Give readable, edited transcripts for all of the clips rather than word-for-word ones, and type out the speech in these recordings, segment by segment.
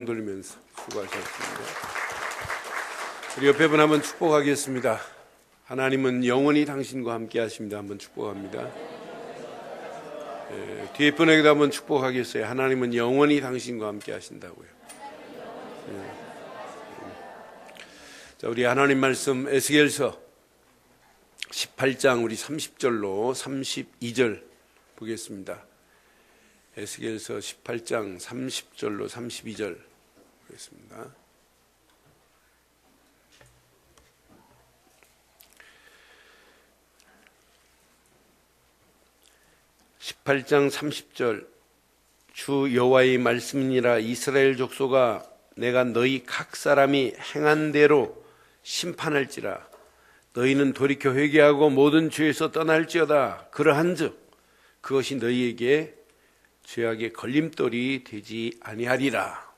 돌리면서 수고하셨습니다. 우리 옆에 분 한번 축복하겠습니다. 하나님은 영원히 당신과 함께 하십니다. 한번 축복합니다. 뒤에 분에게도 한번 축복하겠어요. 하나님은 영원히 당신과 함께 하신다고요. 자, 우리 하나님 말씀 에스겔서 18장 우리 30절로 32절 보겠습니다. 에스겔서 18장 30절로 32절 보겠습니다. (18장 30절) 주 여호와의 말씀이니라. 이스라엘 족속아, 내가 너희 각 사람이 행한 대로 심판할지라. 너희는 돌이켜 회개하고 모든 죄에서 떠날지어다. 그러한즉 그것이 너희에게 죄악의 걸림돌이 되지 아니하리라.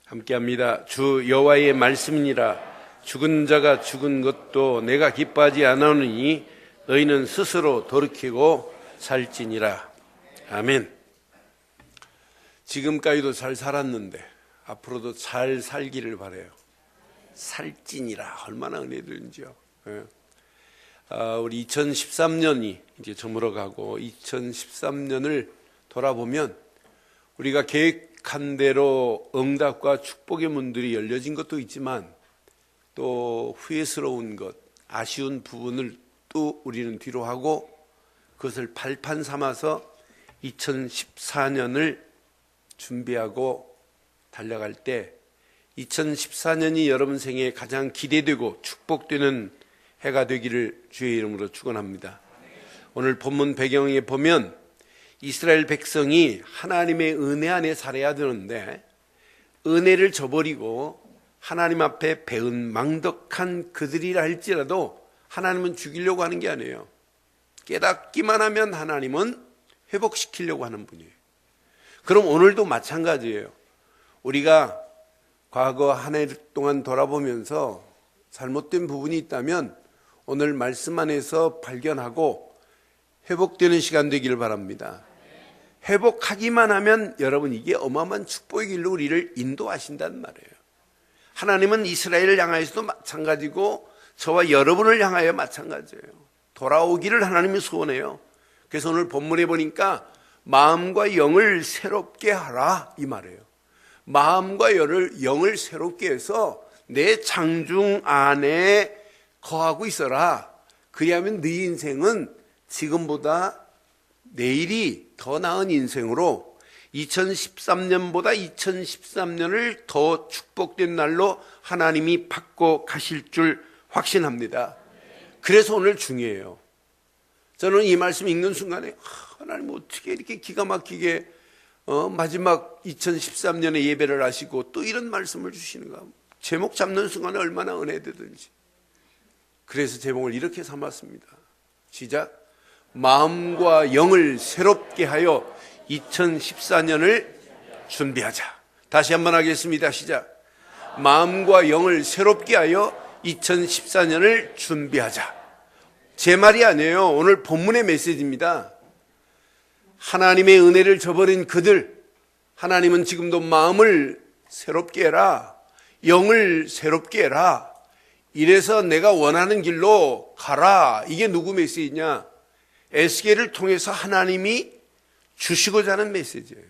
함께합니다. 주 여호와의 말씀이니라. 죽은 자가 죽은 것도 내가 기뻐하지 않으니 너희는 스스로 돌이키고 살지니라. 아멘. 지금까지도 잘 살았는데 앞으로도 잘 살기를 바라요. 살지니라. 얼마나 은혜들인지요. 우리 2013년이 이제 저물어가고 2013년을 돌아보면 우리가 계획한 대로 응답과 축복의 문들이 열려진 것도 있지만 또 후회스러운 것, 아쉬운 부분을 또 우리는 뒤로 하고 그것을 발판 삼아서 2014년을 준비하고 달려갈 때 2014년이 여러분 생에 가장 기대되고 축복되는 해가 되기를 주의 이름으로 축원합니다. 오늘 본문 배경에 보면 이스라엘 백성이 하나님의 은혜 안에 살아야 되는데 은혜를 저버리고 하나님 앞에 배은 망덕한 그들이라 할지라도 하나님은 죽이려고 하는 게 아니에요. 깨닫기만 하면 하나님은 회복시키려고 하는 분이에요. 그럼 오늘도 마찬가지예요. 우리가 과거 한 해 동안 돌아보면서 잘못된 부분이 있다면 오늘 말씀 안에서 발견하고 회복되는 시간 되기를 바랍니다. 회복하기만 하면 여러분 이게 어마어마한 축복의 길로 우리를 인도하신단 말이에요. 하나님은 이스라엘을 향하여서도 마찬가지고 저와 여러분을 향하여 마찬가지예요. 돌아오기를 하나님이 소원해요. 그래서 오늘 본문에 보니까 마음과 영을 새롭게 하라 이 말이에요. 마음과 영을 새롭게 해서 내 장중 안에 거하고 있어라. 그리하면 네 인생은 지금보다 내일이 더 나은 인생으로 2013년보다 2013년을 더 축복된 날로 하나님이 바꿔 가실 줄 확신합니다. 그래서 오늘 중요해요. 저는 이 말씀 읽는 순간에 하나님 어떻게 이렇게 기가 막히게 마지막 2013년에 예배를 하시고 또 이런 말씀을 주시는가. 제목 잡는 순간에 얼마나 은혜되든지. 그래서 제목을 이렇게 삼았습니다. 시작. 마음과 영을 새롭게 하여 2014년을 준비하자. 다시 한번 하겠습니다. 시작. 마음과 영을 새롭게 하여 2014년을 준비하자. 제 말이 아니에요. 오늘 본문의 메시지입니다. 하나님의 은혜를 저버린 그들, 하나님은 지금도 마음을 새롭게 해라. 영을 새롭게 해라. 이래서 내가 원하는 길로 가라. 이게 누구 메시지냐? 에스겔을 통해서 하나님이 주시고자 하는 메시지예요.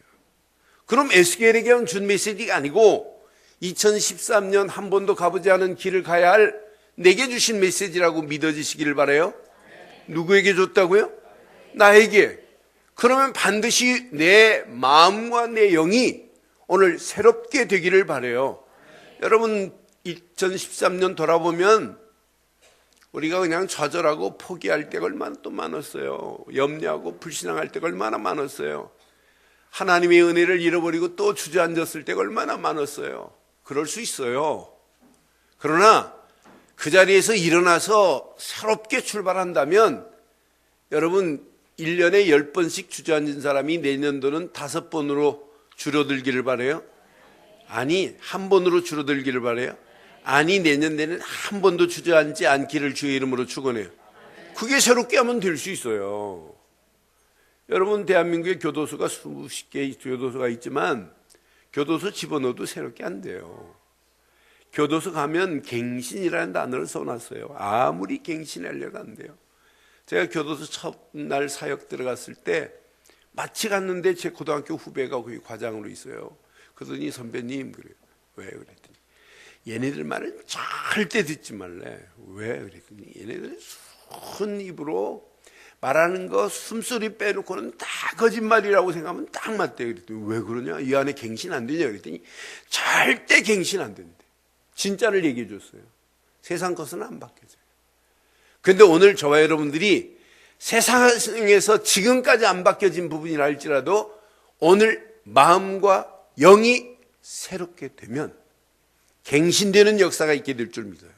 그럼 에스겔에게 준 메시지가 아니고 2013년 한 번도 가보지 않은 길을 가야 할 내게 주신 메시지라고 믿어지시기를 바라요. 누구에게 줬다고요? 나에게. 그러면 반드시 내 마음과 내 영이 오늘 새롭게 되기를 바라요. 여러분 2013년 돌아보면 우리가 그냥 좌절하고 포기할 때가 얼마나 또 많았어요. 염려하고 불신앙할 때가 얼마나 많았어요. 하나님의 은혜를 잃어버리고 또 주저앉았을 때가 얼마나 많았어요. 그럴 수 있어요. 그러나 그 자리에서 일어나서 새롭게 출발한다면 여러분 1년에 10번씩 주저앉은 사람이 내년도는 5번으로 줄어들기를 바라요? 아니, 한 번으로 줄어들기를 바라요? 아니 내년에는 한 번도 주저앉지 않기를 주의 이름으로 축원해요. 그게 새롭게 하면 될 수 있어요. 여러분, 대한민국에 교도소가 수십 개의 교도소가 있지만 교도소 집어넣어도 새롭게 안 돼요. 교도소 가면 갱신이라는 단어를 써놨어요. 아무리 갱신하려고 안 돼요. 제가 교도소 첫날 사역 들어갔을 때 마치 갔는데 제 고등학교 후배가 거기 과장으로 있어요. 그러더니 선배님 그래요. 왜 그랬더니 얘네들 말은 절대 듣지 말래. 왜 그랬더니 얘네들 순 입으로 말하는 거 숨소리 빼놓고는 다 거짓말이라고 생각하면 딱 맞대요. 그랬더니 왜 그러냐? 이 안에 갱신 안 되냐? 그랬더니 절대 갱신 안 된대. 진짜를 얘기해 줬어요. 세상 것은 안 바뀌어져요. 그런데 오늘 저와 여러분들이 세상에서 지금까지 안 바뀌어진 부분이라 할지라도 오늘 마음과 영이 새롭게 되면 갱신되는 역사가 있게 될 줄 믿어요.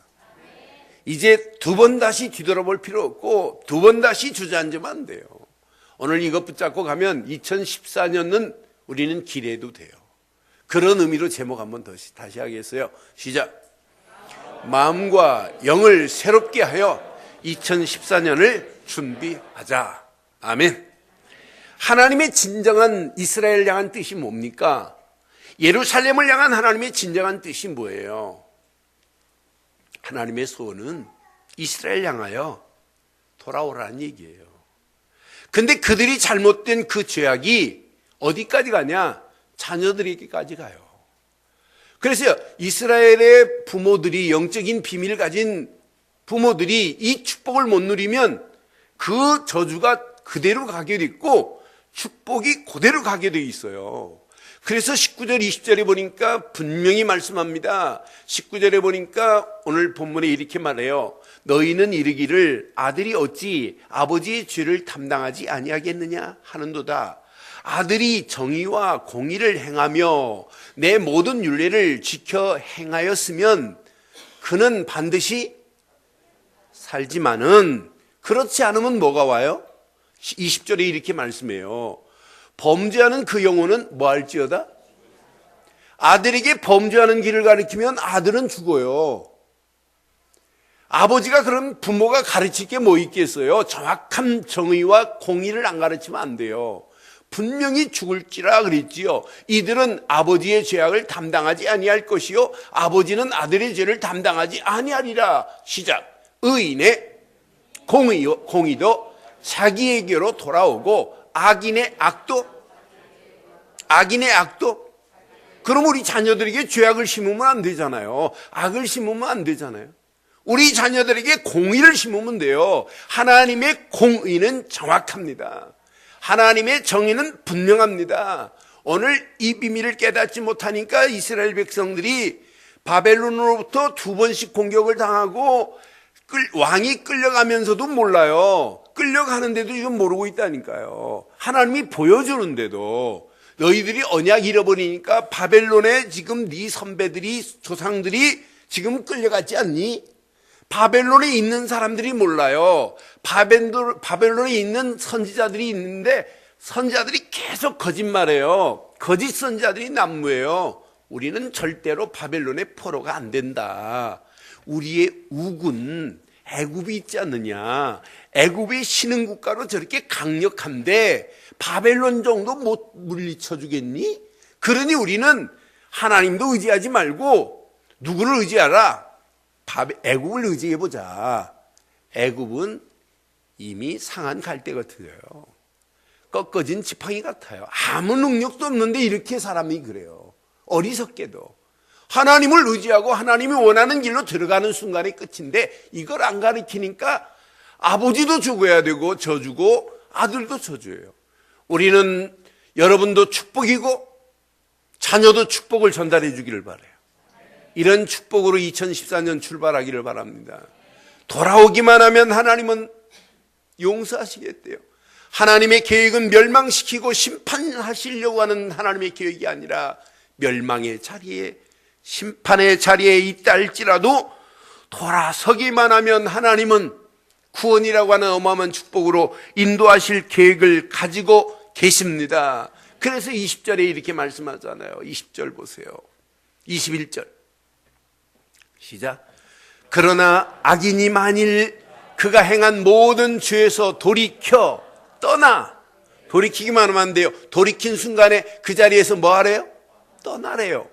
이제 두 번 다시 뒤돌아볼 필요 없고 두 번 다시 주저앉으면 안 돼요. 오늘 이것 붙잡고 가면 2014년은 우리는 기대도 돼요. 그런 의미로 제목 한번 다시 하겠어요. 시작. 마음과 영을 새롭게 하여 2014년을 준비하자. 아멘. 하나님의 진정한 이스라엘 향한 뜻이 뭡니까? 예루살렘을 향한 하나님의 진정한 뜻이 뭐예요? 하나님의 소원은 이스라엘 향하여 돌아오라는 얘기예요. 근데 그들이 잘못된 그 죄악이 어디까지 가냐? 자녀들에게까지 가요. 그래서 이스라엘의 부모들이, 영적인 비밀을 가진 부모들이 이 축복을 못 누리면 그 저주가 그대로 가게 돼 있고 축복이 그대로 가게 돼 있어요. 그래서 19절 20절에 보니까 분명히 말씀합니다. 19절에 보니까 오늘 본문에 이렇게 말해요. 너희는 이르기를 아들이 어찌 아버지의 죄를 담당하지 아니하겠느냐 하는도다. 아들이 정의와 공의를 행하며 내 모든 율례를 지켜 행하였으면 그는 반드시 살지만은 그렇지 않으면 뭐가 와요? 20절에 이렇게 말씀해요. 범죄하는 그 영혼은 뭐 할지어다? 아들에게 범죄하는 길을 가르치면 아들은 죽어요. 아버지가 그럼 부모가 가르칠 게 뭐 있겠어요? 정확한 정의와 공의를 안 가르치면 안 돼요. 분명히 죽을지라 그랬지요. 이들은 아버지의 죄악을 담당하지 아니할 것이요 아버지는 아들의 죄를 담당하지 아니하리라. 시작. 의인의 공의도 자기에게로 돌아오고 악인의 악도 그럼 우리 자녀들에게 죄악을 심으면 안 되잖아요. 악을 심으면 안 되잖아요. 우리 자녀들에게 공의를 심으면 돼요. 하나님의 공의는 정확합니다. 하나님의 정의는 분명합니다. 오늘 이 비밀을 깨닫지 못하니까 이스라엘 백성들이 바벨론으로부터 두 번씩 공격을 당하고 왕이 끌려가면서도 몰라요. 끌려가는데도 이건 모르고 있다니까요. 하나님이 보여주는데도 너희들이 언약 잃어버리니까 바벨론에 지금 네 선배들이 조상들이 지금 끌려갔지 않니? 바벨론에 있는 사람들이 몰라요. 바벨론에 있는 선지자들이 있는데 선지자들이 계속 거짓말해요. 거짓 선지자들이 난무해요. 우리는 절대로 바벨론의 포로가 안 된다. 우리의 우군 애굽이 있지 않느냐. 애굽의 신흥국가로 저렇게 강력한데 바벨론 정도 못 물리쳐 주겠니? 그러니 우리는 하나님도 의지하지 말고 누구를 의지하라? 애굽을 의지해보자. 애굽은 이미 상한 갈대 같아요. 꺾어진 지팡이 같아요. 아무 능력도 없는데 이렇게 사람이 그래요. 어리석게도. 하나님을 의지하고 하나님이 원하는 길로 들어가는 순간이 끝인데 이걸 안 가르치니까 아버지도 죽어야 되고 저주고 아들도 저주예요. 우리는 여러분도 축복이고 자녀도 축복을 전달해 주기를 바라요. 이런 축복으로 2014년 출발하기를 바랍니다. 돌아오기만 하면 하나님은 용서하시겠대요. 하나님의 계획은 멸망시키고 심판하시려고 하는 하나님의 계획이 아니라 멸망의 자리에 심판의 자리에 있다 할지라도 돌아서기만 하면 하나님은 구원이라고 하는 어마어마한 축복으로 인도하실 계획을 가지고 계십니다. 그래서 20절에 이렇게 말씀하잖아요. 20절 보세요. 21절 시작. 그러나 악인이 만일 그가 행한 모든 죄에서 돌이켜 떠나, 돌이키기만 하면 안 돼요. 돌이킨 순간에 그 자리에서 뭐 하래요? 떠나래요.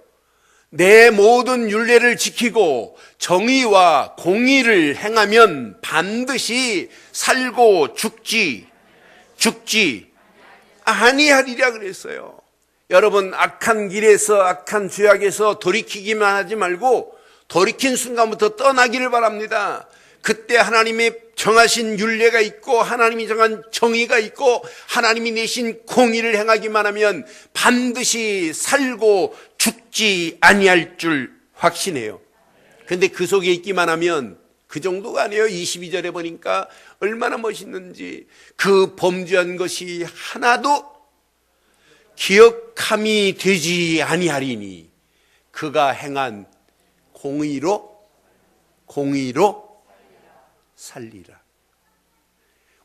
내 모든 율례를 지키고 정의와 공의를 행하면 반드시 살고 죽지 아니하리라 그랬어요. 여러분, 악한 길에서, 악한 죄악에서 돌이키기만 하지 말고 돌이킨 순간부터 떠나기를 바랍니다. 그때 하나님의 정하신 율례가 있고 하나님이 정한 정의가 있고 하나님이 내신 공의를 행하기만 하면 반드시 살고 죽지 아니할 줄 확신해요. 그런데 그 속에 있기만 하면 그 정도가 아니에요. 22절에 보니까 얼마나 멋있는지, 그 범죄한 것이 하나도 기억함이 되지 아니하리니 그가 행한 공의로 살리라.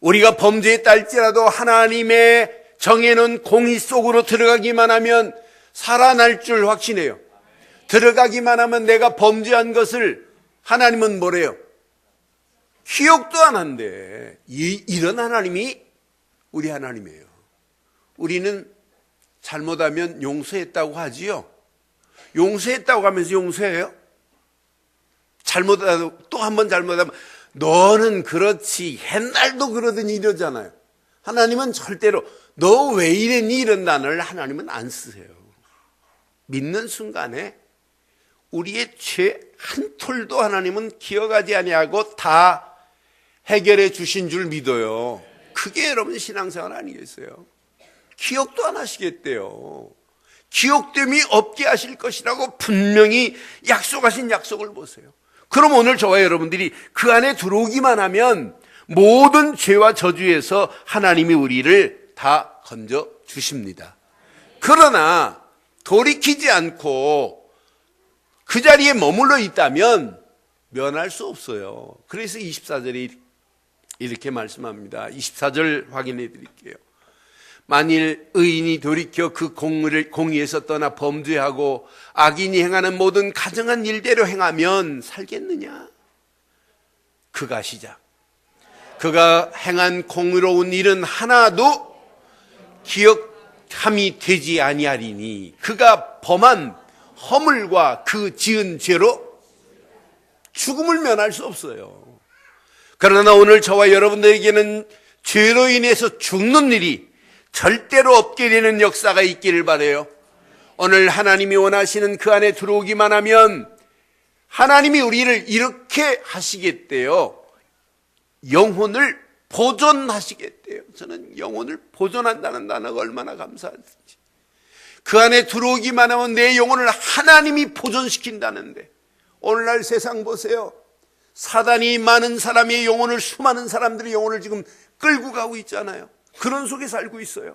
우리가 범죄에 딸지라도 하나님의 정해놓은 공의 속으로 들어가기만 하면 살아날 줄 확신해요. 들어가기만 하면 내가 범죄한 것을 하나님은 뭐래요? 기억도 안 한대. 이런 하나님이 우리 하나님이에요. 우리는 잘못하면 용서했다고 하지요. 용서했다고 하면서 용서해요? 잘못하고 또 한 번 잘못하면 너는 그렇지 옛날도 그러더니 이러잖아요. 하나님은 절대로 너 왜 이랬니 이런 단어를 하나님은 안 쓰세요. 믿는 순간에 우리의 죄 한 톨도 하나님은 기억하지 아니하고 다 해결해 주신 줄 믿어요. 그게 여러분 신앙생활 아니겠어요? 기억도 안 하시겠대요. 기억됨이 없게 하실 것이라고 분명히 약속하신 약속을 보세요. 그럼 오늘 저와 여러분들이 그 안에 들어오기만 하면 모든 죄와 저주에서 하나님이 우리를 다 건져 주십니다. 그러나 돌이키지 않고 그 자리에 머물러 있다면 면할 수 없어요. 그래서 24절이 이렇게 말씀합니다. 24절 확인해 드릴게요. 만일 의인이 돌이켜 그 공의에서 떠나 범죄하고 악인이 행하는 모든 가정한 일대로 행하면 살겠느냐? 그가 시작. 그가 행한 공의로운 일은 하나도 기억함이 되지 아니하리니 그가 범한 허물과 그 지은 죄로 죽음을 면할 수 없어요. 그러나 오늘 저와 여러분들에게는 죄로 인해서 죽는 일이 절대로 없게 되는 역사가 있기를 바라요. 오늘 하나님이 원하시는 그 안에 들어오기만 하면 하나님이 우리를 이렇게 하시겠대요. 영혼을 보존하시겠대요. 저는 영혼을 보존한다는 단어가 얼마나 감사한지. 그 안에 들어오기만 하면 내 영혼을 하나님이 보존시킨다는데, 오늘날 세상 보세요. 사단이 많은 사람의 영혼을, 수많은 사람들의 영혼을 지금 끌고 가고 있잖아요. 그런 속에 살고 있어요.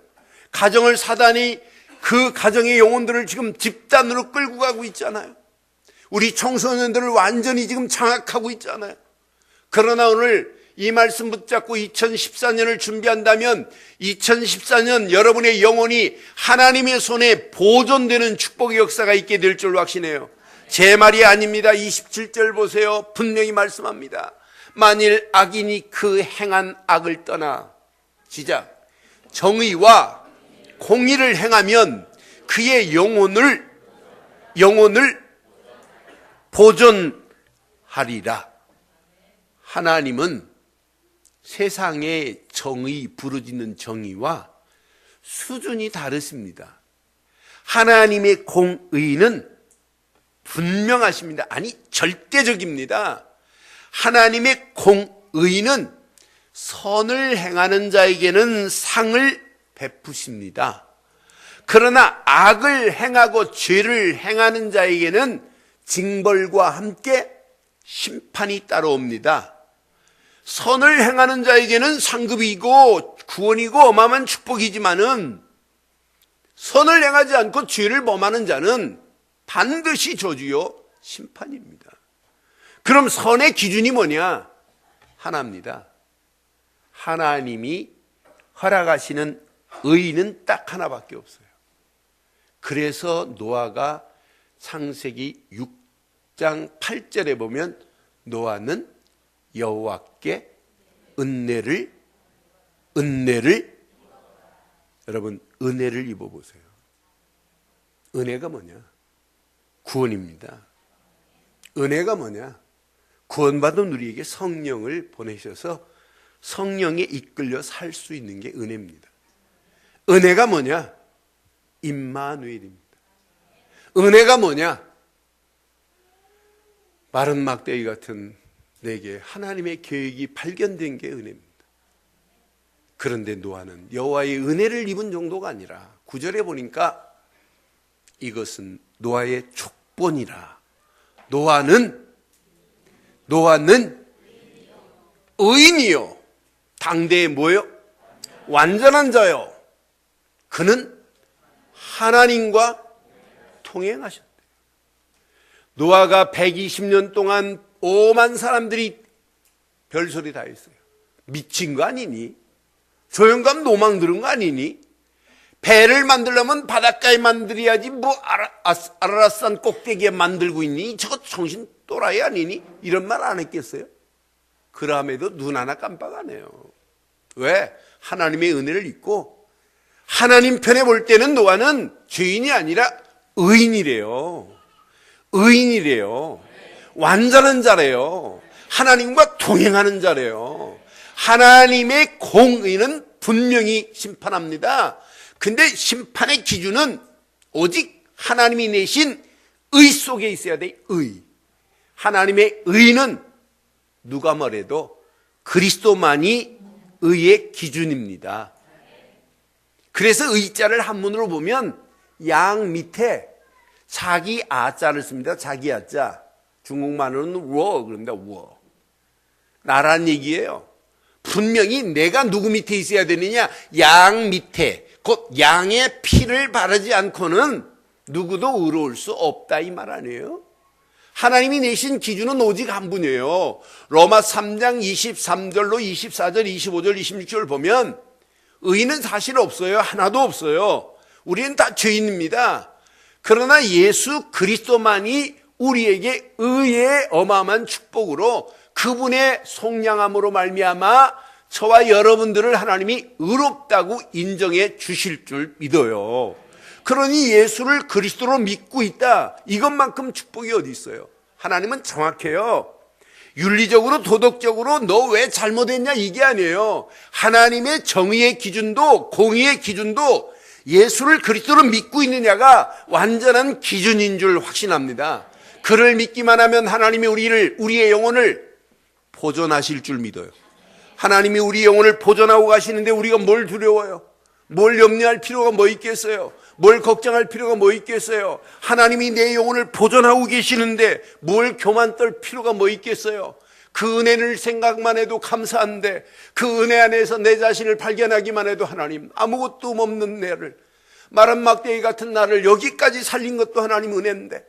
가정을 사단이 그 가정의 영혼들을 지금 집단으로 끌고 가고 있잖아요. 우리 청소년들을 완전히 지금 장악하고 있잖아요. 그러나 오늘 이 말씀 붙잡고 2014년을 준비한다면 2014년 여러분의 영혼이 하나님의 손에 보존되는 축복의 역사가 있게 될 줄 확신해요. 제 말이 아닙니다. 27절 보세요. 분명히 말씀합니다. 만일 악인이 그 행한 악을 떠나 시작. 정의와 공의를 행하면 그의 영혼을 보존하리라. 하나님은 세상의 정의, 부르짖는 정의와 수준이 다르십니다. 하나님의 공의는 분명하십니다. 아니, 절대적입니다. 하나님의 공의는 선을 행하는 자에게는 상을 베푸십니다. 그러나 악을 행하고 죄를 행하는 자에게는 징벌과 함께 심판이 따라옵니다. 선을 행하는 자에게는 상급이고 구원이고 어마어마한 축복이지만은 선을 행하지 않고 죄를 범하는 자는 반드시 저주요 심판입니다. 그럼 선의 기준이 뭐냐? 하나입니다. 하나님이 허락하시는 의는 딱 하나밖에 없어요. 그래서 노아가 창세기 10장 8절에 보면 노아는 여호와께 은혜를 여러분 은혜를 입어보세요. 은혜가 뭐냐? 구원입니다. 은혜가 뭐냐? 구원받은 우리에게 성령을 보내셔서 성령에 이끌려 살 수 있는 게 은혜입니다. 은혜가 뭐냐? 임마누엘입니다. 은혜가 뭐냐? 마른 막대기 같은 내게 하나님의 계획이 발견된 게 은혜입니다. 그런데 노아는 여호와의 은혜를 입은 정도가 아니라 9절에 보니까 이것은 노아의 촉본이라. 노아는 의인이요. 당대에 뭐요? 완전한 자요. 그는 하나님과 통행하셨대요. 노아가 120년 동안 오만 사람들이 별소리 다 했어요. 미친 거 아니니? 조영감 노망 들은 거 아니니? 배를 만들려면 바닷가에 만들어야지 뭐 아라라산 꼭대기에 만들고 있니? 저거 정신 또라이 아니니? 이런 말 안 했겠어요? 그럼에도 눈 하나 깜빡 안 해요. 왜? 하나님의 은혜를 입고 하나님 편에 볼 때는 노아는 죄인이 아니라 의인이래요. 의인이래요. 완전한 자래요. 하나님과 동행하는 자래요. 하나님의 공의는 분명히 심판합니다. 근데 심판의 기준은 오직 하나님이 내신 의 속에 있어야 돼. 의. 하나님의 의는 누가 뭐래도 그리스도만이 의의 기준입니다. 그래서 의자를 한문으로 보면 양 밑에 자기 아자를 씁니다. 자기 아자. 중국말로는 워 그럽니다. 워. 나란 얘기예요. 분명히 내가 누구 밑에 있어야 되느냐? 양 밑에. 곧 양의 피를 바르지 않고는 누구도 의로울 수 없다 이 말 아니에요? 하나님이 내신 기준은 오직 한 분이에요. 로마 3장 23절로 24절, 25절, 26절 보면 의인은 사실 없어요. 하나도 없어요. 우리는 다 죄인입니다. 그러나 예수 그리스도만이 우리에게 의의 어마어마한 축복으로 그분의 속량함으로 말미암아 저와 여러분들을 하나님이 의롭다고 인정해 주실 줄 믿어요. 그러니 예수를 그리스도로 믿고 있다. 이것만큼 축복이 어디 있어요? 하나님은 정확해요. 윤리적으로 도덕적으로 너 왜 잘못했냐 이게 아니에요. 하나님의 정의의 기준도 공의의 기준도 예수를 그리스도로 믿고 있느냐가 완전한 기준인 줄 확신합니다. 그를 믿기만 하면 하나님이 우리의 영혼을 보존하실 줄 믿어요. 하나님이 우리 영혼을 보존하고 가시는데 우리가 뭘 두려워요? 뭘 염려할 필요가 뭐 있겠어요? 뭘 걱정할 필요가 뭐 있겠어요? 하나님이 내 영혼을 보존하고 계시는데 뭘 교만 떨 필요가 뭐 있겠어요? 그 은혜를 생각만 해도 감사한데 그 은혜 안에서 내 자신을 발견하기만 해도 하나님 아무것도 없는 내를 마른 막대기 같은 나를 여기까지 살린 것도 하나님 은혜인데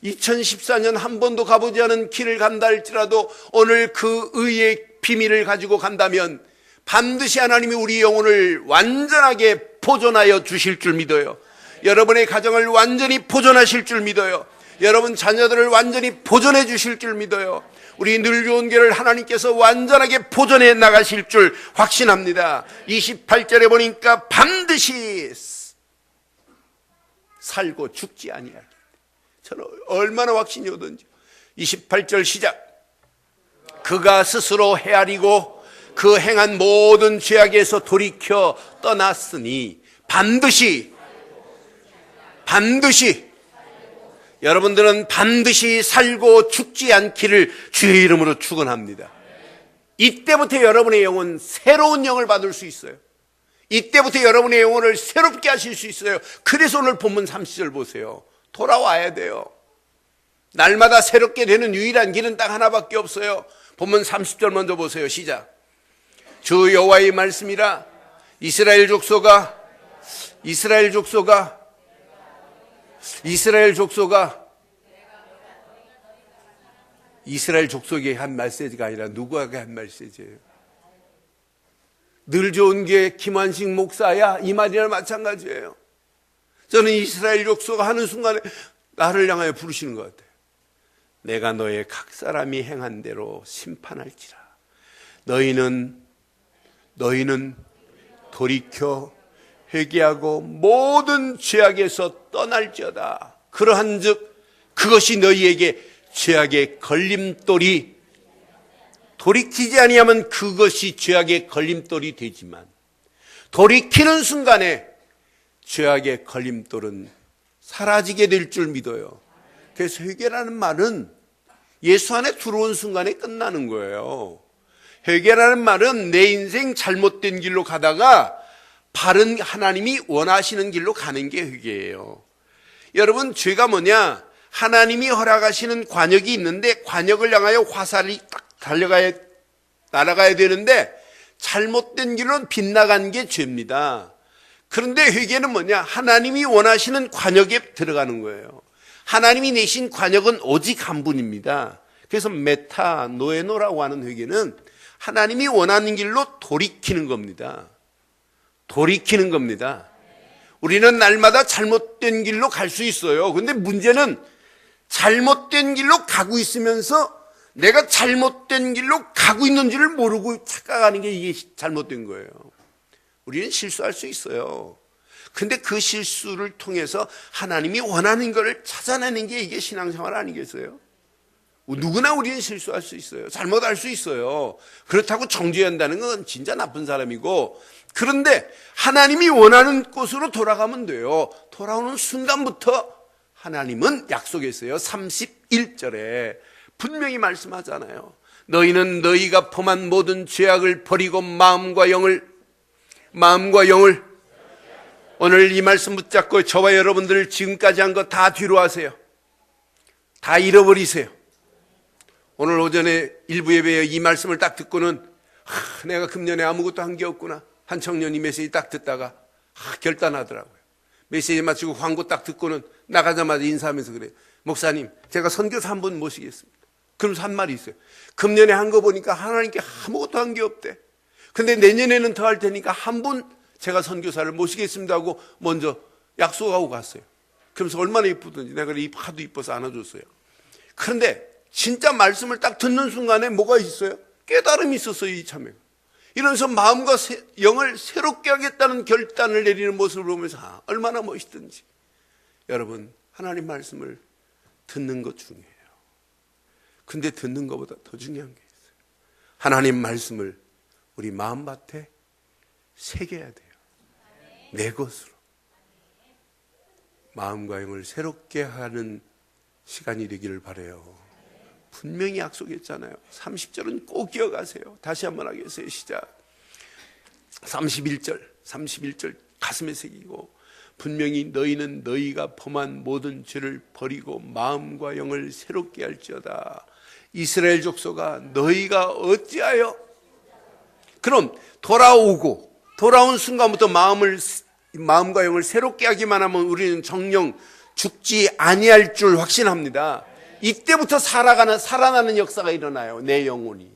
2014년 한 번도 가보지 않은 길을 간다 할지라도 오늘 그 의의 비밀을 가지고 간다면 반드시 하나님이 우리 영혼을 완전하게 보존하여 주실 줄 믿어요. 여러분의 가정을 완전히 보존하실 줄 믿어요. 여러분 자녀들을 완전히 보존해 주실 줄 믿어요. 우리 늘 좋은 교회를 하나님께서 완전하게 보존해 나가실 줄 확신합니다. 28절에 보니까 반드시 살고 죽지 아니하리. 저는 얼마나 확신이 오든지. 28절 시작. 그가 스스로 헤아리고 그 행한 모든 죄악에서 돌이켜 떠났으니 반드시 여러분들은 반드시 살고 죽지 않기를 주의 이름으로 축원합니다. 이때부터 여러분의 영혼 새로운 영을 받을 수 있어요. 이때부터 여러분의 영혼을 새롭게 하실 수 있어요. 그래서 오늘 본문 30절 보세요. 돌아와야 돼요. 날마다 새롭게 되는 유일한 길은 딱 하나밖에 없어요. 본문 30절 먼저 보세요. 시작. 주 여호와의 말씀이라 이스라엘 족속아 이스라엘 족속이 한 메시지가 아니라 누구에게 한 메시지예요. 늘 좋은 게 김환식 목사야 이 말이나 마찬가지예요. 저는 이스라엘 족속가 하는 순간에 나를 향하여 부르시는 것 같아요. 내가 너의 각 사람이 행한 대로 심판할지라. 너희는 돌이켜 회개하고 모든 죄악에서 떠날지어다. 그러한즉 그것이 너희에게 죄악의 걸림돌이, 돌이키지 아니하면 그것이 죄악의 걸림돌이 되지만 돌이키는 순간에 죄악의 걸림돌은 사라지게 될 줄 믿어요. 그래서 회개라는 말은 예수 안에 들어온 순간에 끝나는 거예요. 회개라는 말은 내 인생 잘못된 길로 가다가 바른 하나님이 원하시는 길로 가는 게 회개예요. 여러분, 죄가 뭐냐? 하나님이 허락하시는 관역이 있는데 관역을 향하여 화살이 딱 날아가야 되는데 잘못된 길로 빗나간 게 죄입니다. 그런데 회개는 뭐냐? 하나님이 원하시는 관역에 들어가는 거예요. 하나님이 내신 관역은 오직 한 분입니다. 그래서 메타노에노라고 하는 회개는 하나님이 원하는 길로 돌이키는 겁니다. 돌이키는 겁니다. 우리는 날마다 잘못된 길로 갈 수 있어요. 근데 문제는 잘못된 길로 가고 있으면서 내가 잘못된 길로 가고 있는지를 모르고 착각하는 게 이게 잘못된 거예요. 우리는 실수할 수 있어요. 근데 그 실수를 통해서 하나님이 원하는 것을 찾아내는 게 이게 신앙생활 아니겠어요? 누구나 우리는 실수할 수 있어요. 잘못할 수 있어요. 그렇다고 정죄한다는 건 진짜 나쁜 사람이고, 그런데 하나님이 원하는 곳으로 돌아가면 돼요. 돌아오는 순간부터 하나님은 약속했어요. 31절에 분명히 말씀하잖아요. 너희는 너희가 범한 모든 죄악을 버리고 마음과 영을 오늘 이 말씀 붙잡고 저와 여러분들 지금까지 한 거 다 뒤로 하세요. 다 잃어버리세요. 오늘 오전에 일부 예배에 이 말씀을 딱 듣고는 내가 금년에 아무것도 한 게 없구나. 한 청년이 메시지 딱 듣다가 결단하더라고요. 메시지 마치고 광고 딱 듣고는 나가자마자 인사하면서 그래요. 목사님, 제가 선교사 한 분 모시겠습니다. 그러면서 한 말이 있어요. 금년에 한 거 보니까 하나님께 아무것도 한 게 없대. 근데 내년에는 더 할 테니까 한 분 제가 선교사를 모시겠습니다 하고 먼저 약속하고 갔어요. 그러면서 얼마나 이쁘든지 내가 하도 이뻐서 안아줬어요. 그런데 진짜 말씀을 딱 듣는 순간에 뭐가 있어요? 깨달음이 있었어요, 이 참회가. 이러면서 마음과 영을 새롭게 하겠다는 결단을 내리는 모습을 보면서 얼마나 멋있든지. 여러분, 하나님 말씀을 듣는 것 중요해요. 근데 듣는 것보다 더 중요한 게 있어요. 하나님 말씀을 우리 마음밭에 새겨야 돼요. 내 것으로. 마음과 영을 새롭게 하는 시간이 되기를 바라요. 분명히 약속했잖아요. 30절은 꼭 기억하세요. 다시 한번 하겠어요. 시작. 31절 가슴에 새기고 분명히 너희는 너희가 범한 모든 죄를 버리고 마음과 영을 새롭게 할지어다. 이스라엘 족속아, 너희가 어찌하여? 그럼 돌아온 순간부터 마음과 영을 새롭게 하기만 하면 우리는 정령 죽지 아니할 줄 확신합니다. 이때부터 살아나는 역사가 일어나요. 내 영혼이,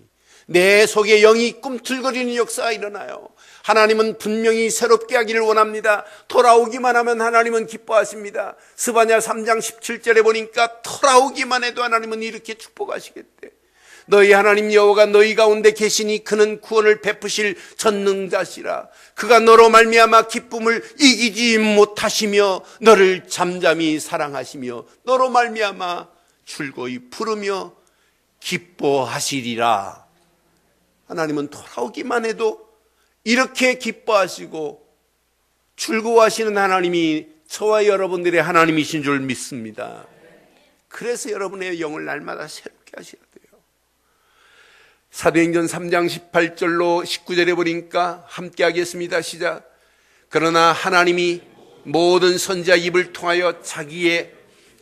내 속에 영이 꿈틀거리는 역사가 일어나요. 하나님은 분명히 새롭게 하기를 원합니다. 돌아오기만 하면 하나님은 기뻐하십니다. 스바냐 3장 17절에 보니까 돌아오기만 해도 하나님은 이렇게 축복하시겠대. 너희 하나님 여호와가 너희 가운데 계시니 그는 구원을 베푸실 전능자시라. 그가 너로 말미암아 기쁨을 이기지 못하시며 너를 잠잠히 사랑하시며 너로 말미암아 즐거이 부르며 기뻐하시리라. 하나님은 돌아오기만 해도 이렇게 기뻐하시고 즐거워하시는 하나님이 저와 여러분들의 하나님이신 줄 믿습니다. 그래서 여러분의 영을 날마다 새롭게 하셔야 돼요. 사도행전 3장 18절로 19절에 보니까 함께 하겠습니다. 시작. 그러나 하나님이 모든 선지자 입을 통하여 자기의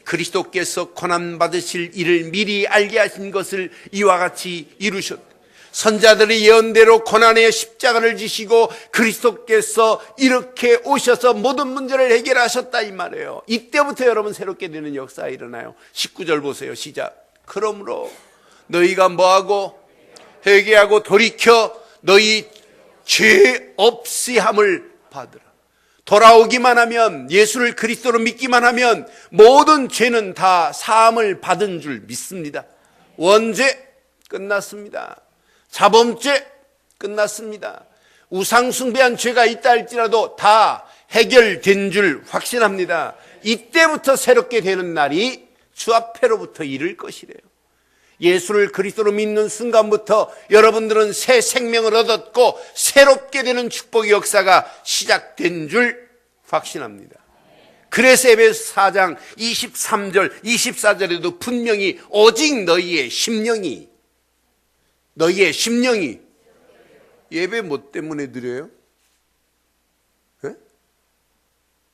그리스도께서 고난받으실 일을 미리 알게 하신 것을 이와 같이 이루셨다. 선자들의 예언대로 고난의 십자가를 지시고 그리스도께서 이렇게 오셔서 모든 문제를 해결하셨다 이 말이에요. 이때부터 여러분 새롭게 되는 역사가 일어나요. 19절 보세요. 시작. 그러므로 너희가 뭐하고? 회개하고 돌이켜 너희 죄 없이 함을 받으라. 돌아오기만 하면, 예수를 그리스도로 믿기만 하면 모든 죄는 다 사함을 받은 줄 믿습니다. 원죄 끝났습니다. 자범죄 끝났습니다. 우상숭배한 죄가 있다 할지라도 다 해결된 줄 확신합니다. 이때부터 새롭게 되는 날이 주 앞에로부터 이를 것이래요. 예수를 그리스도로 믿는 순간부터 여러분들은 새 생명을 얻었고 새롭게 되는 축복의 역사가 시작된 줄 확신합니다. 그래서 에베소 4장 23절 24절에도 분명히 오직 너희의 심령이 예배 뭐 때문에 드려요? 네?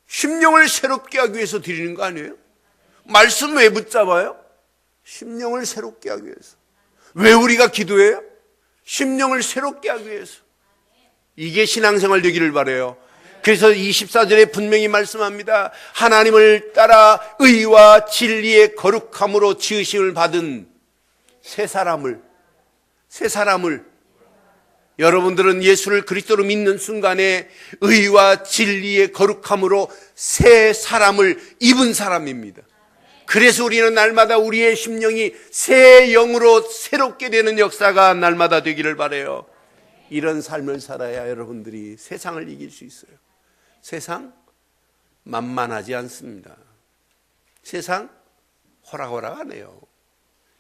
심령을 새롭게 하기 위해서 드리는 거 아니에요? 말씀 왜 붙잡아요? 심령을 새롭게 하기 위해서. 왜 우리가 기도해요? 심령을 새롭게 하기 위해서. 이게 신앙생활 되기를 바라요. 그래서 24절에 분명히 말씀합니다. 하나님을 따라 의와 진리의 거룩함으로 지으심을 받은 새 사람을 여러분들은 예수를 그리스도로 믿는 순간에 의와 진리의 거룩함으로 새 사람을 입은 사람입니다. 그래서 우리는 날마다 우리의 심령이 새 영으로 새롭게 되는 역사가 날마다 되기를 바라요. 이런 삶을 살아야 여러분들이 세상을 이길 수 있어요. 세상 만만하지 않습니다. 세상 호락호락하네요.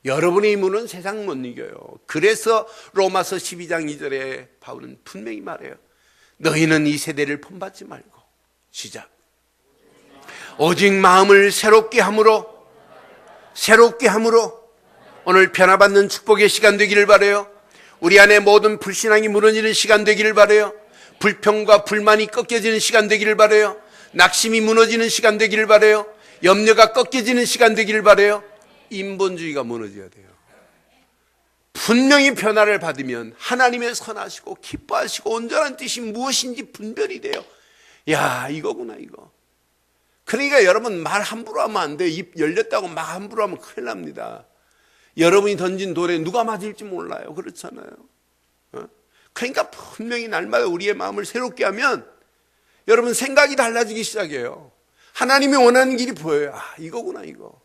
여러분의 힘으로는 세상 못 이겨요. 그래서 로마서 12장 2절에 바울은 분명히 말해요. 너희는 이 세대를 본받지 말고 시작. 오직 마음을 새롭게 함으로 오늘 변화받는 축복의 시간 되기를 바라요. 우리 안에 모든 불신앙이 무너지는 시간 되기를 바라요. 불평과 불만이 꺾여지는 시간 되기를 바라요. 낙심이 무너지는 시간 되기를 바라요. 염려가 꺾여지는 시간 되기를 바라요. 인본주의가 무너져야 돼요. 분명히 변화를 받으면 하나님의 선하시고 기뻐하시고 온전한 뜻이 무엇인지 분별이 돼요. 야, 이거구나 이거. 그러니까 여러분 말 함부로 하면 안 돼요. 입 열렸다고 막 함부로 하면 큰일 납니다. 여러분이 던진 돌에 누가 맞을지 몰라요. 그렇잖아요. 그러니까 분명히 날마다 우리의 마음을 새롭게 하면 여러분 생각이 달라지기 시작해요. 하나님이 원하는 길이 보여요. 아, 이거구나 이거.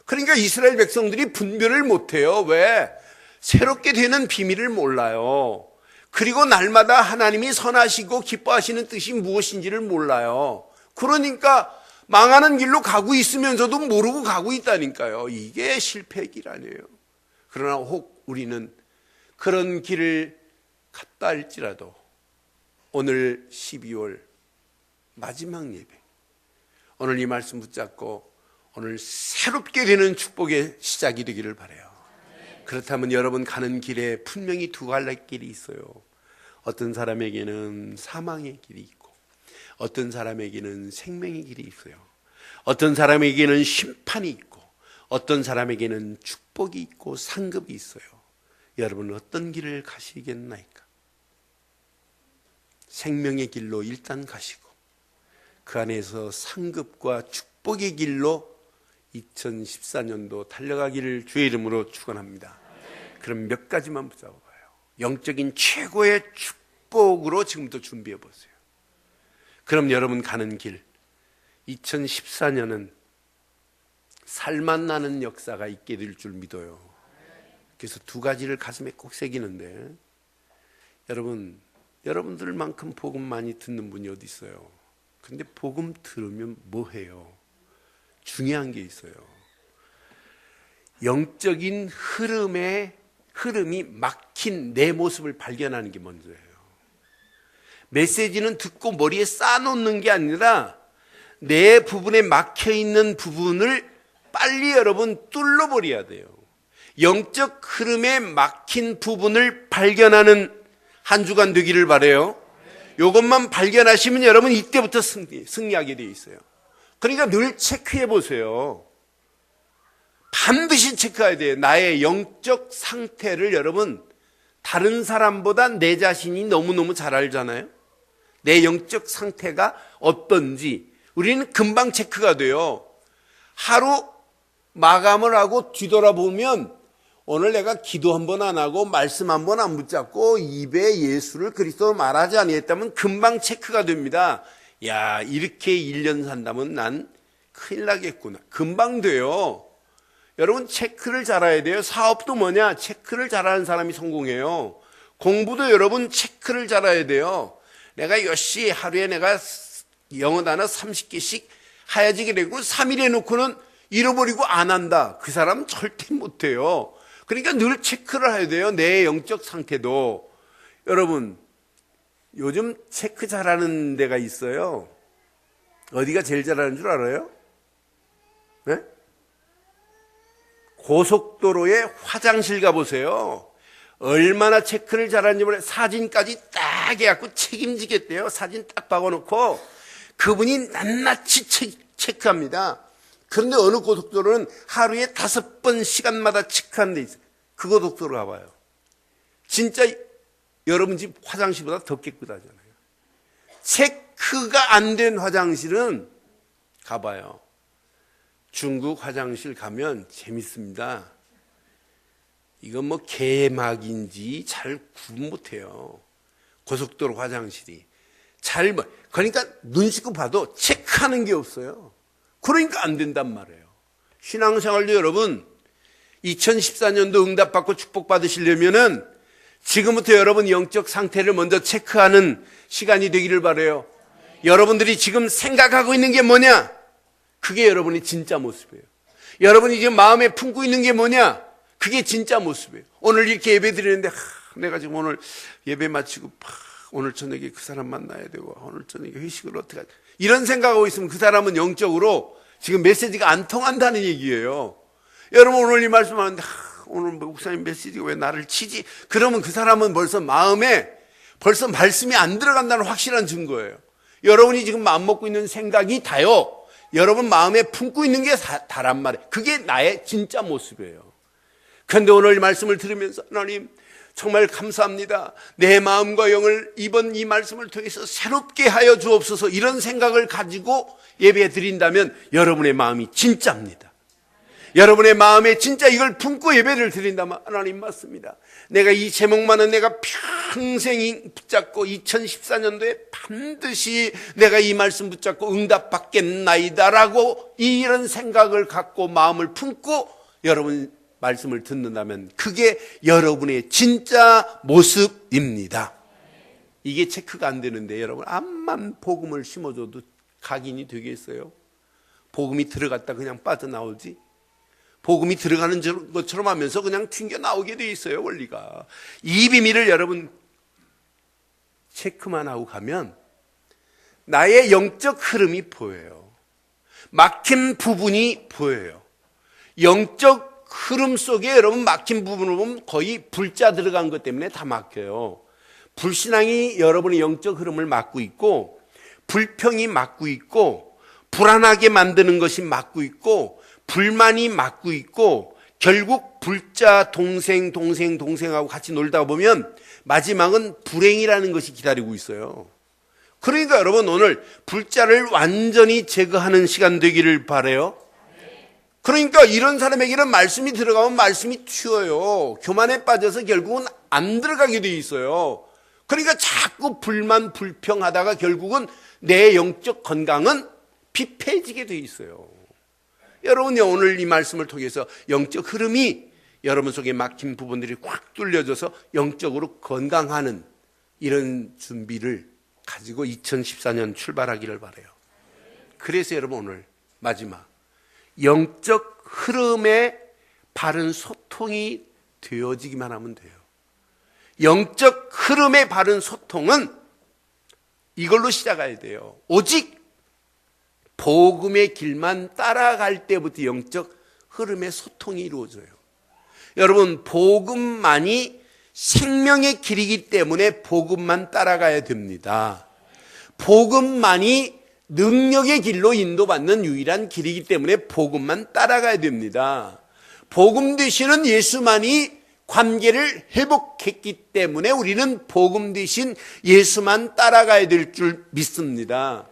그러니까 이스라엘 백성들이 분별을 못해요. 왜? 새롭게 되는 비밀을 몰라요. 그리고 날마다 하나님이 선하시고 기뻐하시는 뜻이 무엇인지를 몰라요. 그러니까 망하는 길로 가고 있으면서도 모르고 가고 있다니까요. 이게 실패의 길 아니에요. 그러나 혹 우리는 그런 길을 갔다 할지라도 오늘 12월 마지막 예배, 오늘 이 말씀 붙잡고 오늘 새롭게 되는 축복의 시작이 되기를 바라요. 그렇다면 여러분 가는 길에 분명히 두 갈래 길이 있어요. 어떤 사람에게는 사망의 길이 있고 어떤 사람에게는 생명의 길이 있어요. 어떤 사람에게는 심판이 있고 어떤 사람에게는 축복이 있고 상급이 있어요. 여러분은 어떤 길을 가시겠나이까? 생명의 길로 일단 가시고 그 안에서 상급과 축복의 길로 2014년도 달려가기를 주의 이름으로 축원합니다. 그럼 몇 가지만 붙잡아봐요. 영적인 최고의 축복으로 지금부터 준비해 보세요. 그럼 여러분 가는 길 2014년은 살만 나는 역사가 있게 될 줄 믿어요. 그래서 두 가지를 가슴에 꼭 새기는데 여러분들만큼 복음 많이 듣는 분이 어디 있어요? 근데 복음 들으면 뭐 해요? 중요한 게 있어요. 영적인 흐름이 막힌 내 모습을 발견하는 게 먼저예요. 메시지는 듣고 머리에 쌓아놓는 게 아니라 내 부분에 막혀있는 부분을 빨리 여러분 뚫어버려야 돼요. 영적 흐름에 막힌 부분을 발견하는 한 주간 되기를 바라요. 이것만 발견하시면 여러분 이때부터 승리하게 돼 있어요. 그러니까 늘 체크해 보세요. 반드시 체크해야 돼요. 나의 영적 상태를 여러분 다른 사람보다 내 자신이 너무너무 잘 알잖아요. 내 영적 상태가 어떤지 우리는 금방 체크가 돼요. 하루 마감을 하고 뒤돌아보면 오늘 내가 기도 한 번 안 하고 말씀 한 번 안 붙잡고 입에 예수를 그리스도로 말하지 아니했다면 금방 체크가 됩니다. 야, 이렇게 1년 산다면 난 큰일 나겠구나. 금방 돼요. 여러분, 체크를 잘해야 돼요. 사업도 뭐냐? 체크를 잘하는 사람이 성공해요. 공부도 여러분 체크를 잘해야 돼요. 내가 역시 하루에 내가 영어 단어 30개씩 해야지 그래고 3일 해놓고는 잃어버리고 안 한다. 그 사람 절대 못해요. 그러니까 늘 체크를 해야 돼요. 내 영적 상태도. 여러분, 요즘 체크 잘하는 데가 있어요. 어디가 제일 잘하는 줄 알아요? 네? 고속도로에 화장실 가보세요. 얼마나 체크를 잘하는지 몰라요. 사진까지 딱 해갖고 책임지겠대요. 사진 딱 박아놓고 그분이 낱낱이 체크합니다. 그런데 어느 고속도로는 하루에 5번 시간마다 체크하는 데 있어요. 그 고속도로 가봐요. 진짜 여러분 집 화장실보다 더 깨끗하잖아요. 체크가 안 된 화장실은 가봐요. 중국 화장실 가면 재밌습니다. 이건 뭐 개막인지 잘 구분 못해요. 고속도로 화장실이. 그러니까 눈 씻고 봐도 체크하는 게 없어요. 그러니까 안 된단 말이에요. 신앙생활도 여러분 2014년도 응답받고 축복받으시려면은 지금부터 여러분 영적 상태를 먼저 체크하는 시간이 되기를 바라요. 여러분들이 지금 생각하고 있는 게 뭐냐? 그게 여러분의 진짜 모습이에요. 여러분이 지금 마음에 품고 있는 게 뭐냐? 그게 진짜 모습이에요. 오늘 이렇게 예배 드리는데 내가 지금 오늘 예배 마치고 오늘 저녁에 그 사람 만나야 되고 오늘 저녁에 회식을 어떻게 하지? 이런 생각하고 있으면 그 사람은 영적으로 지금 메시지가 안 통한다는 얘기예요. 여러분 오늘 이 말씀하는데 오늘 목사님 메시지가 왜 나를 치지? 그러면 그 사람은 벌써 마음에 벌써 말씀이 안 들어간다는 확실한 증거예요. 여러분이 지금 마음먹고 있는 생각이 다요. 여러분 마음에 품고 있는 게 다란 말이에요. 그게 나의 진짜 모습이에요. 그런데 오늘 이 말씀을 들으면서 하나님 정말 감사합니다. 내 마음과 영을 이번 이 말씀을 통해서 새롭게 하여 주옵소서 이런 생각을 가지고 예배 드린다면 여러분의 마음이 진짜입니다. 여러분의 마음에 진짜 이걸 품고 예배를 드린다면 하나님 맞습니다. 내가 이 제목만은 내가 평생 붙잡고 2014년도에 반드시 내가 이 말씀 붙잡고 응답받겠나이다라고 이런 생각을 갖고 마음을 품고 여러분 말씀을 듣는다면 그게 여러분의 진짜 모습입니다. 이게 체크가 안 되는데 여러분 암만 복음을 심어줘도 각인이 되겠어요? 복음이 들어갔다 그냥 빠져나오지? 복음이 들어가는 것처럼 하면서 그냥 튕겨나오게 돼 있어요, 원리가. 이 비밀을 여러분 체크만 하고 가면 나의 영적 흐름이 보여요. 막힌 부분이 보여요. 영적 흐름 속에 여러분 막힌 부분을 보면 거의 불자 들어간 것 때문에 다 막혀요. 불신앙이 여러분의 영적 흐름을 막고 있고 불평이 막고 있고 불안하게 만드는 것이 막고 있고 불만이 막고 있고 결국 불자 동생하고 같이 놀다 보면 마지막은 불행이라는 것이 기다리고 있어요. 그러니까 여러분 오늘 불자를 완전히 제거하는 시간 되기를 바라요. 그러니까 이런 사람에게는 말씀이 들어가면 말씀이 튀어요. 교만에 빠져서 결국은 안 들어가게 돼 있어요. 그러니까 자꾸 불만 불평하다가 결국은 내 영적 건강은 피폐해지게 돼 있어요. 여러분이 오늘 이 말씀을 통해서 영적 흐름이 여러분 속에 막힌 부분들이 꽉 뚫려져서 영적으로 건강하는 이런 준비를 가지고 2014년 출발하기를 바라요. 그래서 여러분 오늘 마지막 영적 흐름의 바른 소통이 되어지기만 하면 돼요. 영적 흐름의 바른 소통은 이걸로 시작해야 돼요. 오직 복음의 길만 따라갈 때부터 영적 흐름의 소통이 이루어져요. 여러분 복음만이 생명의 길이기 때문에 복음만 따라가야 됩니다. 복음만이 능력의 길로 인도받는 유일한 길이기 때문에 복음만 따라가야 됩니다. 복음 되시는 예수만이 관계를 회복했기 때문에 우리는 복음 되신 예수만 따라가야 될 줄 믿습니다.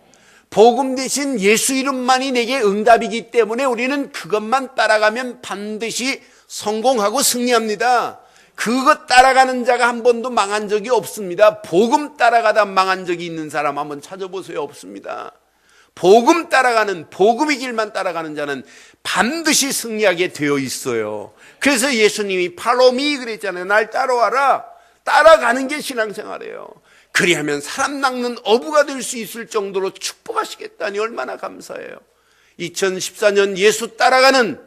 복음 대신 예수 이름만이 내게 응답이기 때문에 우리는 그것만 따라가면 반드시 성공하고 승리합니다. 그것 따라가는 자가 한 번도 망한 적이 없습니다. 복음 따라가다 망한 적이 있는 사람 한번 찾아보세요. 없습니다. 복음 따라가는, 복음의 길만 따라가는 자는 반드시 승리하게 되어 있어요. 그래서 예수님이 Follow me 그랬잖아요. 날 따라와라. 따라가는 게 신앙생활이에요. 그리하면 사람 낚는 어부가 될 수 있을 정도로 축복하시겠다니 얼마나 감사해요. 2014년 예수 따라가는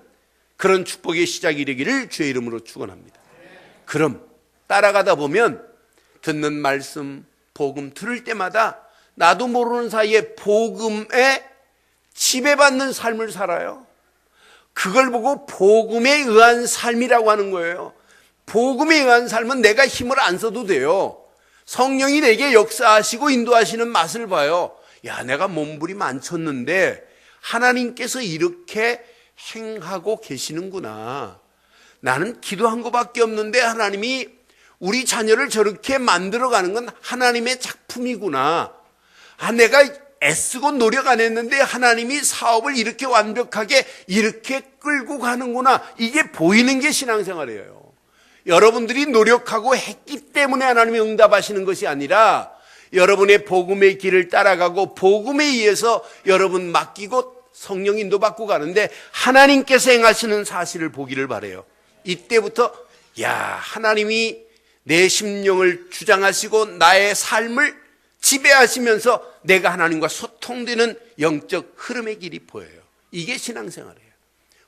그런 축복의 시작이 되기를 주의 이름으로 축원합니다. 그럼 따라가다 보면 듣는 말씀, 복음 들을 때마다 나도 모르는 사이에 복음에 지배받는 삶을 살아요. 그걸 보고 복음에 의한 삶이라고 하는 거예요. 복음에 의한 삶은 내가 힘을 안 써도 돼요. 성령이 내게 역사하시고 인도하시는 맛을 봐요. 야, 내가 몸부림 안 쳤는데 하나님께서 이렇게 행하고 계시는구나. 나는 기도한 것밖에 없는데 하나님이 우리 자녀를 저렇게 만들어가는 건 하나님의 작품이구나. 아, 내가 애쓰고 노력 안 했는데 하나님이 사업을 이렇게 완벽하게 이렇게 끌고 가는구나. 이게 보이는 게 신앙생활이에요. 여러분들이 노력하고 했기 때문에 하나님이 응답하시는 것이 아니라 여러분의 복음의 길을 따라가고 복음에 의해서 여러분 맡기고 성령 인도받고 가는데 하나님께서 행하시는 사실을 보기를 바라요. 이때부터 야, 하나님이 내 심령을 주장하시고 나의 삶을 지배하시면서 내가 하나님과 소통되는 영적 흐름의 길이 보여요. 이게 신앙생활이에요.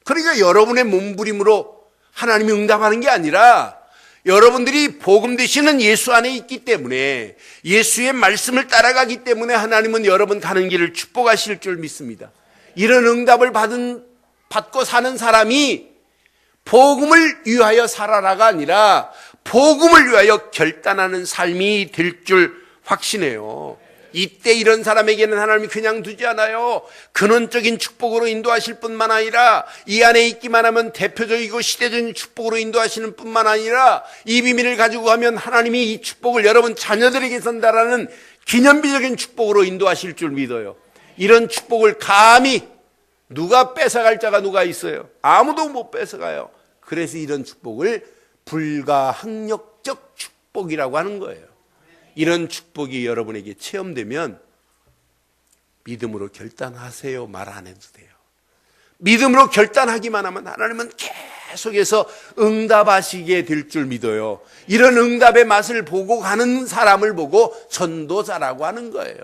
그러니까 여러분의 몸부림으로 하나님이 응답하는 게 아니라 여러분들이 복음 되시는 예수 안에 있기 때문에 예수의 말씀을 따라가기 때문에 하나님은 여러분 가는 길을 축복하실 줄 믿습니다. 이런 응답을 받고 사는 사람이 복음을 위하여 살아라가 아니라 복음을 위하여 결단하는 삶이 될 줄 확신해요. 이때 이런 사람에게는 하나님이 그냥 두지 않아요. 근원적인 축복으로 인도하실 뿐만 아니라 이 안에 있기만 하면 대표적이고 시대적인 축복으로 인도하시는 뿐만 아니라 이 비밀을 가지고 가면 하나님이 이 축복을 여러분 자녀들에게 전달하는 기념비적인 축복으로 인도하실 줄 믿어요. 이런 축복을 감히 누가 뺏어갈 자가 누가 있어요? 아무도 못 뺏어가요. 그래서 이런 축복을 불가항력적 축복이라고 하는 거예요. 이런 축복이 여러분에게 체험되면 믿음으로 결단하세요. 말 안 해도 돼요. 믿음으로 결단하기만 하면 하나님은 계속해서 응답하시게 될 줄 믿어요. 이런 응답의 맛을 보고 가는 사람을 보고 전도자라고 하는 거예요.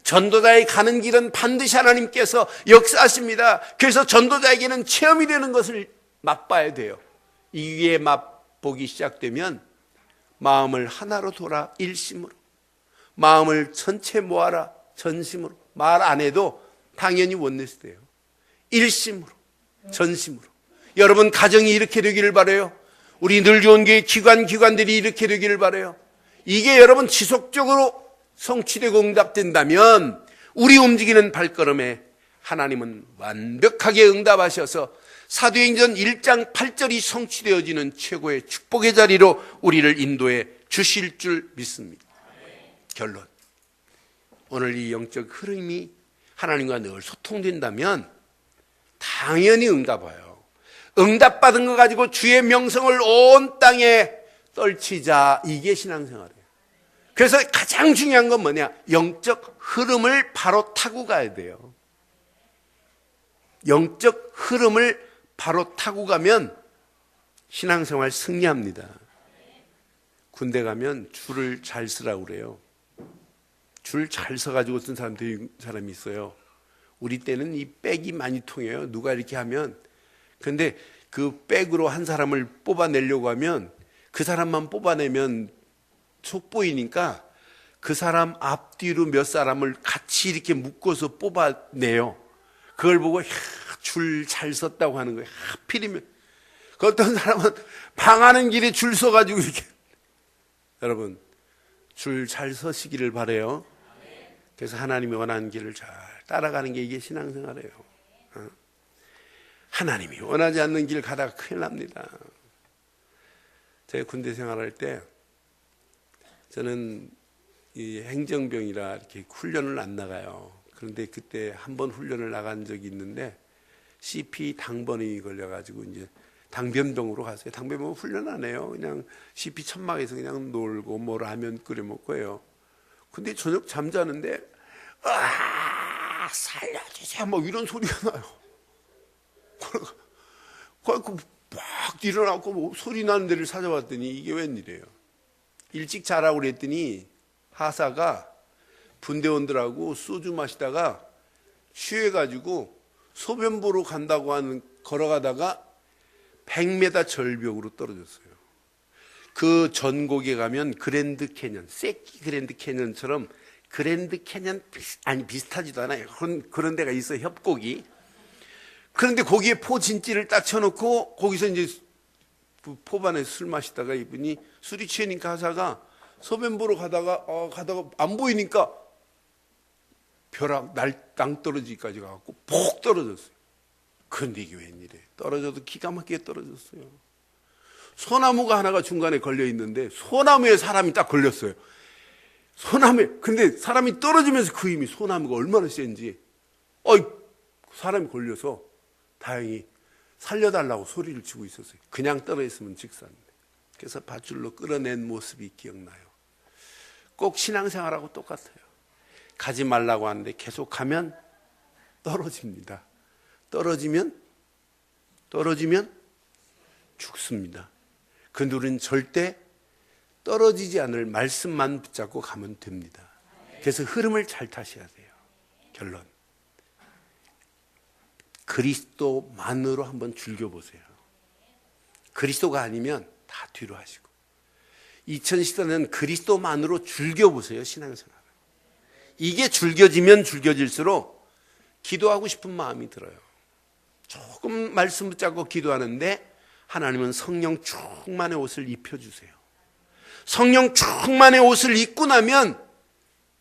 전도자의 가는 길은 반드시 하나님께서 역사하십니다. 그래서 전도자에게는 체험이 되는 것을 맛봐야 돼요. 이게 맛보기 시작되면 마음을 하나로 돌아 일심으로, 마음을 전체 모아라 전심으로, 말 안 해도 당연히 원내스 돼요. 일심으로, 전심으로. 여러분 가정이 이렇게 되기를 바라요. 우리 늘 좋은 교회 기관들이 이렇게 되기를 바라요. 이게 여러분 지속적으로 성취되고 응답된다면 우리 움직이는 발걸음에 하나님은 완벽하게 응답하셔서 사도행전 1장 8절이 성취되어지는 최고의 축복의 자리로 우리를 인도해 주실 줄 믿습니다. 결론, 오늘 이 영적 흐름이 하나님과 늘 소통된다면 당연히 응답와요. 응답받은 거 가지고 주의 명성을 온 땅에 떨치자. 이게 신앙생활이에요. 그래서 가장 중요한 건 뭐냐? 영적 흐름을 바로 타고 가야 돼요. 영적 흐름을 바로 타고 가면 신앙생활 승리합니다. 군대 가면 줄을 잘 쓰라고 그래요. 줄 잘 서가지고 쓴 사람이 있어요. 우리 때는 이 백이 많이 통해요. 누가 이렇게 하면. 그런데 그 백으로 한 사람을 뽑아내려고 하면 그 사람만 뽑아내면 속보이니까 그 사람 앞뒤로 몇 사람을 같이 이렇게 묶어서 뽑아내요. 그걸 보고 줄 잘 섰다고 하는 거예요. 하필이면 그 어떤 사람은 방하는 길에 줄 서가지고 이렇게. 여러분 줄 잘 서시기를 바라요. 그래서 하나님이 원하는 길을 잘 따라가는 게 이게 신앙생활이에요. 하나님이 원하지 않는 길 가다가 큰일 납니다. 제가 군대 생활할 때 저는 이 행정병이라 이렇게 훈련을 안 나가요. 그런데 그때 한 번 훈련을 나간 적이 있는데 CP 당번이 걸려가지고 이제 당변동으로 갔어요. 당변동 훈련 안 해요. 그냥 CP 천막에서 그냥 놀고 뭐 라면 끓여 먹고 해요. 근데 저녁 잠자는데 살려주세요 막 이런 소리가 나요. 막 일어나고 뭐 소리 나는 데를 찾아봤더니 이게 웬일이에요. 일찍 자라고 그랬더니 하사가 분대원들하고 소주 마시다가 취해가지고 소변 보러 간다고 하는 걸어가다가 100m 절벽으로 떨어졌어요. 그 전곡에 가면 그랜드 캐년, 세키 그랜드 캐년처럼 그랜드 캐년 비슷하지도 않아요. 그런 데가 있어요. 협곡이. 그런데 거기에 포진지를 딱 쳐놓고 거기서 이제 포반에 술 마시다가 이분이 술이 취하니까 하사가 소변 보러 가다가 안 보이니까 벼락 낭떠러지까지 가갖고 폭 떨어졌어요. 그런데 이게 웬일이에요. 떨어져도 기가 막히게 떨어졌어요. 소나무가 하나가 중간에 걸려 있는데 소나무에 사람이 딱 걸렸어요. 소나무에. 근데 사람이 떨어지면서 그 힘이 소나무가 얼마나 센지 사람이 걸려서 다행히 살려달라고 소리를 치고 있었어요. 그냥 떨어졌으면 직사인데. 그래서 밧줄로 끌어낸 모습이 기억나요. 꼭 신앙생활하고 똑같아요. 가지 말라고 하는데 계속 가면 떨어집니다. 떨어지면 죽습니다. 그런데 우리는 절대 떨어지지 않을 말씀만 붙잡고 가면 됩니다. 그래서 흐름을 잘 타셔야 돼요. 결론. 그리스도만으로 한번 즐겨보세요. 그리스도가 아니면 다 뒤로 하시고 2014년 그리스도만으로 즐겨보세요. 신앙생활. 이게 즐겨지면 즐겨질수록 기도하고 싶은 마음이 들어요. 조금 말씀 붙잡고 기도하는데 하나님은 성령 충만의 옷을 입혀주세요. 성령 충만의 옷을 입고 나면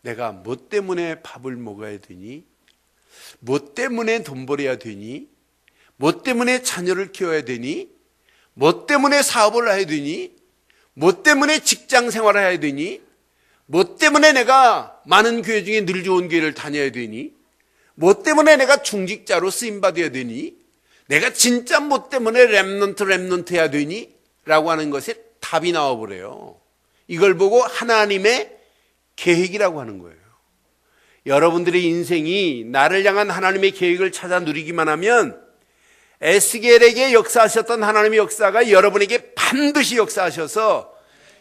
내가 뭐 때문에 밥을 먹어야 되니? 뭐 때문에 돈 벌어야 되니? 뭐 때문에 자녀를 키워야 되니? 뭐 때문에 사업을 해야 되니? 뭐 때문에 직장 생활을 해야 되니? 뭐 때문에 내가 많은 교회 중에 늘 좋은 교회를 다녀야 되니? 뭐 때문에 내가 중직자로 쓰임받아야 되니? 내가 진짜 뭐 때문에 렘넌트 해야 되니? 라고 하는 것에 답이 나와버려요. 이걸 보고 하나님의 계획이라고 하는 거예요. 여러분들의 인생이 나를 향한 하나님의 계획을 찾아 누리기만 하면 에스겔에게 역사하셨던 하나님의 역사가 여러분에게 반드시 역사하셔서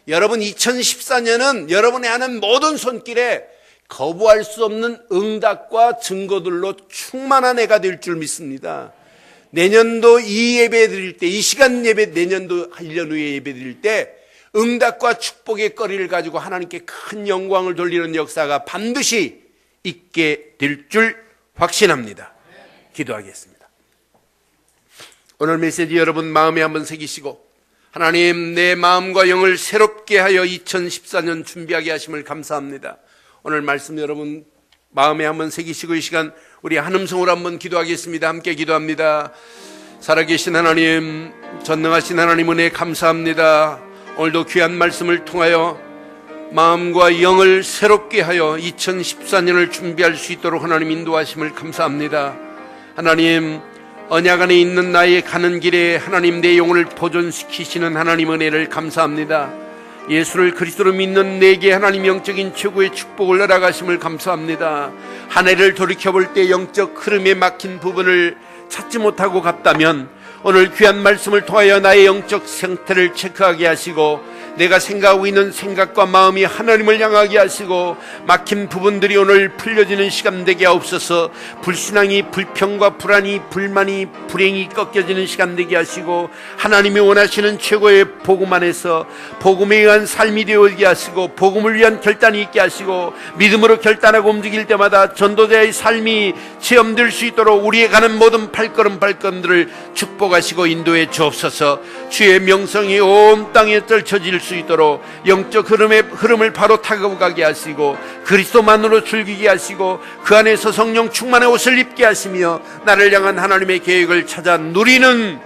여러분 2014년은 여러분이 하는 모든 손길에 거부할 수 없는 응답과 증거들로 충만한 해가 될 줄 믿습니다. 내년도 이 예배 드릴 때, 이 시간 예배, 내년도 1년 후에 예배 드릴 때 응답과 축복의 거리를 가지고 하나님께 큰 영광을 돌리는 역사가 반드시 있게 될 줄 확신합니다. 기도하겠습니다. 오늘 메시지 여러분 마음에 한번 새기시고 하나님 내 마음과 영을 새롭게 하여 2014년 준비하게 하심을 감사합니다. 오늘 말씀 여러분 마음에 한번 새기시고 이 시간 우리 한음성으로 한번 기도하겠습니다. 함께 기도합니다. 살아계신 하나님, 전능하신 하나님 은혜 감사합니다. 오늘도 귀한 말씀을 통하여 마음과 영을 새롭게 하여 2014년을 준비할 수 있도록 하나님 인도하심을 감사합니다. 하나님 언약 안에 있는 나의 가는 길에 하나님 내 영혼을 보존시키시는 하나님 은혜를 감사합니다. 예수를 그리스도로 믿는 내게 하나님 영적인 최고의 축복을 허락하심을 감사합니다. 한 해를 돌이켜볼 때 영적 흐름에 막힌 부분을 찾지 못하고 갔다면 오늘 귀한 말씀을 통하여 나의 영적 상태를 체크하게 하시고 내가 생각하고 있는 생각과 마음이 하나님을 향하게 하시고 막힌 부분들이 오늘 풀려지는 시간 되게 하옵소서. 불신앙이, 불평과 불안이, 불만이, 불행이 꺾여지는 시간 되게 하시고 하나님이 원하시는 최고의 복음 안에서 복음에 의한 삶이 되어지게 하시고 복음을 위한 결단이 있게 하시고 믿음으로 결단하고 움직일 때마다 전도자의 삶이 체험될 수 있도록 우리의 가는 모든 발걸음들을 축복하시고 인도해 주옵소서. 주의 명성이 온 땅에 떨쳐질 수 있도록 영적 흐름을 바로 타고 가게 하시고 그리스도만으로 즐기게 하시고 그 안에서 성령 충만의 옷을 입게 하시며 나를 향한 하나님의 계획을 찾아 누리는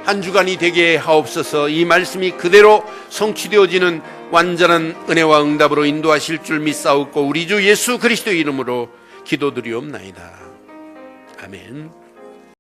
한 주간이 되게 하옵소서. 이 말씀이 그대로 성취되어지는 완전한 은혜와 응답으로 인도하실 줄 믿사옵고 우리 주 예수 그리스도의 이름으로 기도드리옵나이다. 아멘.